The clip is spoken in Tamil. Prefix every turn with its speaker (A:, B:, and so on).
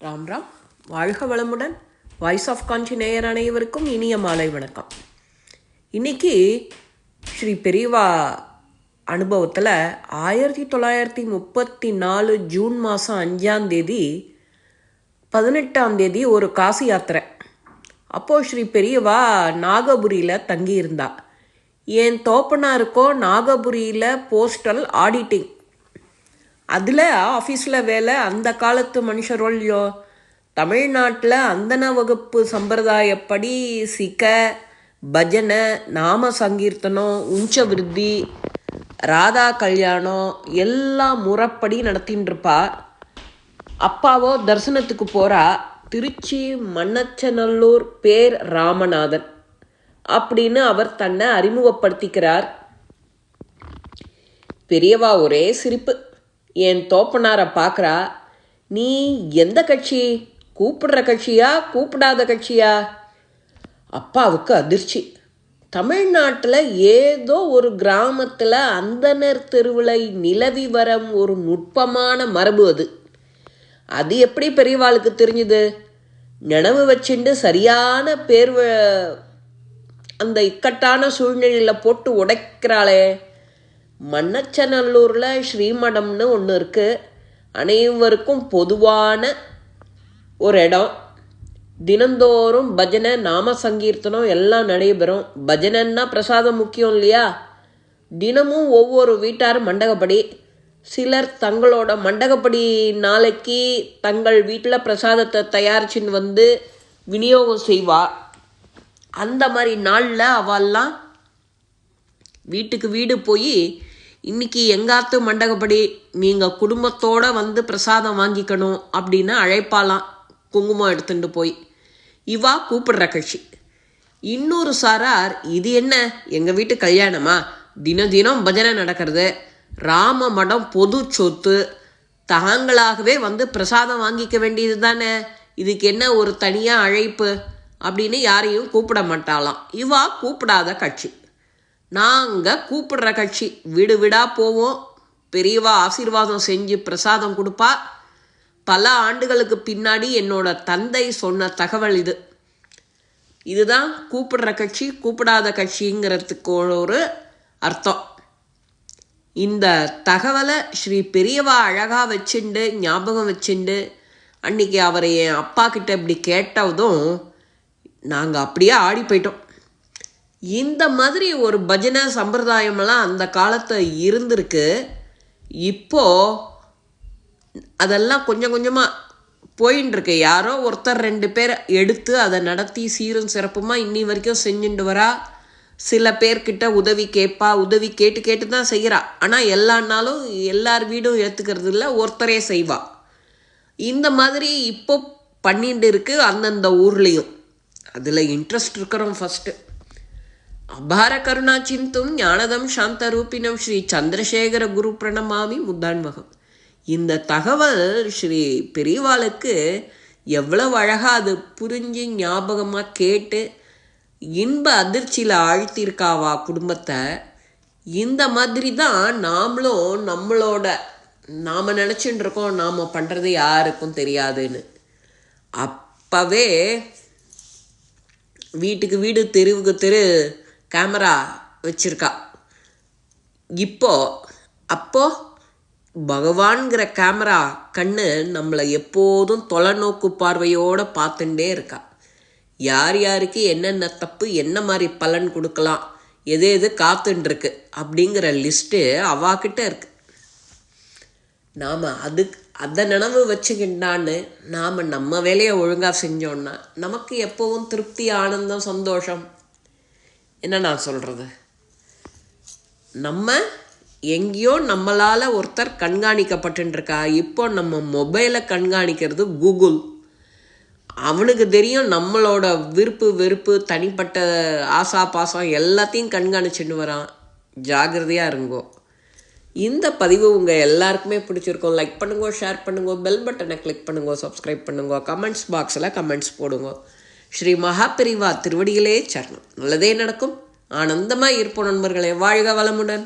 A: ராம் ராம். வாழ்க வளமுடன். வாய்ஸ் ஆஃப் காஞ்சி நேயர் அனைவருக்கும் இனிய மாலை வணக்கம். இன்னைக்கு ஸ்ரீ பெரியவா அனுபவத்தில் 1934 ஜூன் மாதம் 5ஆம் தேதி 18ஆம் தேதி ஒரு காசி யாத்திரை. அப்போது ஸ்ரீ பெரியவா நாகபுரியில் தங்கியிருந்தா. என் தோப்பனாருக்கோ நாகபுரியில் போஸ்டல் ஆடிட்டிங், அதில் ஆஃபீஸில் வேலை. அந்த காலத்து மனுஷரோல்யோ தமிழ்நாட்டில் அந்தன வகுப்பு சம்பிரதாயப்படி சிக்க பஜனை, நாம சங்கீர்த்தனம், உஞ்ச விருத்தி, ராதா கல்யாணம் எல்லாம் முறைப்படி நடத்தின்னு இருப்பா. அப்பாவோ தரிசனத்துக்கு போகிறா. திருச்சி மண்ணச்சநல்லூர் பேர் ராமநாதன் அப்படின்னு அவர் தன்னை அறிமுகப்படுத்திக்கிறார். பெரியவா ஒரே சிரிப்பு. என் தோப்பனாரை பார்க்குறா. நீ எந்த கட்சி? கூப்பிடுற கட்சியா கூப்பிடாத கட்சியா? அப்பாவுக்கு அதிர்ச்சி. தமிழ்நாட்டில் ஏதோ ஒரு கிராமத்தில் அந்தனர் தெருவில் நிலவி வரம் ஒரு நுட்பமான மரபு அது. அது எப்படி பெரியவாளுக்கு தெரிஞ்சுது? நினைவு வச்சுண்டு சரியான பேர் அந்த இக்கட்டான சூழ்நிலையில் போட்டு உடைக்கிறாளே. மண்ணச்சநல்லூரில் ஸ்ரீமடம்னு ஒன்று இருக்குது. அனைவருக்கும் பொதுவான ஒரு இடம். தினந்தோறும் பஜனை, நாம சங்கீர்த்தனம் எல்லாம் நடைபெறும். பஜனைன்னா பிரசாதம் முக்கியம் இல்லையா? தினமும் ஒவ்வொரு வீட்டாரும் மண்டகப்படி. சிலர் தங்களோட மண்டகப்படி நாளைக்கு தங்கள் வீட்டில் பிரசாதத்தை தயாரிச்சுன்னு வந்து விநியோகம் செய்வா. அந்த மாதிரி நாளில் அவெல்லாம் வீட்டுக்கு வீடு போய் இன்னைக்கு எங்காத்து மண்டகப்படி நீங்கள் குடும்பத்தோடு வந்து பிரசாதம் வாங்கிக்கணும் அப்படின்னு அழைப்பாலாம். குங்குமம் எடுத்துட்டு போய். இவா கூப்பிடுற கட்சி. இன்னொரு சாரார், இது என்ன எங்கள் வீட்டு கல்யாணமா, தினம் பஜனை நடக்கிறது, ராம மடம் பொது சொத்து, தாங்களாகவே வந்து பிரசாதம் வாங்கிக்க வேண்டியது தானே, இதுக்கு என்ன ஒரு தனியாக அழைப்பு அப்படின்னு யாரையும் கூப்பிட மாட்டாளாம். இவா கூப்பிடாத கட்சி. நாங்கள் கூப்பிடுற கட்சி. வீடு வீடாக போவோம். பெரியவா ஆசீர்வாதம் செஞ்சு பிரசாதம் கொடுப்பா. பல ஆண்டுகளுக்கு பின்னாடி என்னோட தந்தை சொன்ன தகவல் இது. இதுதான் கூப்பிடுற கட்சி கூப்பிடாத கட்சிங்கிறதுக்கு ஒரு அர்த்தம். இந்த தகவலை ஸ்ரீ பெரியவா அழகாக வச்சுண்டு ஞாபகம் வச்சுண்டு அன்றைக்கி அவரை என் அப்பா கிட்ட இப்படி கேட்டதும் நாங்கள் அப்படியே ஆடி போயிட்டோம். இந்த மாதிரி ஒரு பஜனை சம்பிரதாயமெல்லாம் அந்த காலத்தை இருந்திருக்கு. இப்போது அதெல்லாம் கொஞ்சம் கொஞ்சமாக போயின்னு இருக்கு. யாரோ ஒருத்தர் 2 பேர் எடுத்து அதை நடத்தி சீரும் சிறப்புமா இன்னி வரைக்கும் செஞ்சுட்டு வரா. சில பேர்கிட்ட உதவி கேட்பா. உதவி கேட்டு தான் செய்கிறா. ஆனால் எல்லா நாளும் எல்லார் வீடும் ஏற்றுக்கிறது இல்லை, ஒருத்தரே செய்வா. இந்த மாதிரி இப்போ பண்ணிட்டு இருக்கு அந்தந்த ஊர்லேயும். அதில் இன்ட்ரெஸ்ட் இருக்கிறோம். ஃபஸ்ட்டு அபார கருணா சிந்தும் ஞானதம் சாந்த ரூபினம் ஸ்ரீ சந்திரசேகர குரு பிரணமாமி முத்தான்மகம். இந்த தகவல் ஸ்ரீ பெரியவாளுக்கு எவ்வளவு அழகாக அது புரிஞ்சு ஞாபகமாக கேட்டு இன்ப அதிர்ச்சியில் ஆழ்த்தியிருக்காவா குடும்பத்தை. இந்த மாதிரி தான் நாமளும் நாம் நினச்சிட்டு இருக்கோம் நாம் பண்ணுறது யாருக்கும் தெரியாதுன்னு. அப்போவே வீட்டுக்கு வீடு தெருவுக்கு தெரு கேமரா வச்சுருக்கா. அப்போ பகவான்கிற கேமரா கண்ணு நம்மளை எப்போதும் தொலைநோக்கு பார்வையோடு பார்த்துட்டே இருக்கா. யார் யாருக்கு என்னென்ன தப்பு, என்ன மாதிரி பலன் கொடுக்கலாம், எது காத்துட்டுருக்கு அப்படிங்கிற லிஸ்ட்டு அவாக்கிட்ட இருக்கு. நாம் அதை நினைவு வச்சுக்கிட்டான்னு நாம் நம்ம வேலையை ஒழுங்காக செஞ்சோன்னா நமக்கு எப்போவும் திருப்தி, ஆனந்தம், சந்தோஷம். என்ன நான் சொல்கிறது, நம்ம எங்கேயோ நம்மளால் ஒருத்தர் கண்காணிக்கப்பட்டுருக்கா. இப்போ நம்ம மொபைலை கண்காணிக்கிறது கூகுள். அவனுக்கு தெரியும் நம்மளோட விருப்பு வெறுப்பு, தனிப்பட்ட ஆசா பாசம் எல்லாத்தையும் கண்காணிச்சுட்டு வரான். ஜாகிரதையாக இருங்கோ. இந்த பதிவு உங்கள் எல்லாருக்குமே பிடிச்சிருக்கோம். லைக் பண்ணுங்க, ஷேர் பண்ணுங்க, பெல் பட்டனை கிளிக் பண்ணுங்க, சப்ஸ்கிரைப் பண்ணுங்க, கமெண்ட்ஸ் பாக்ஸில் கமெண்ட்ஸ் போடுங்க. ஸ்ரீ மகாபெரிவா திருவடிகளே சரணம். நல்லதே நடக்கும். ஆனந்தமாக இருப்போம் நண்பர்களே. வாழ்க வளமுடன்.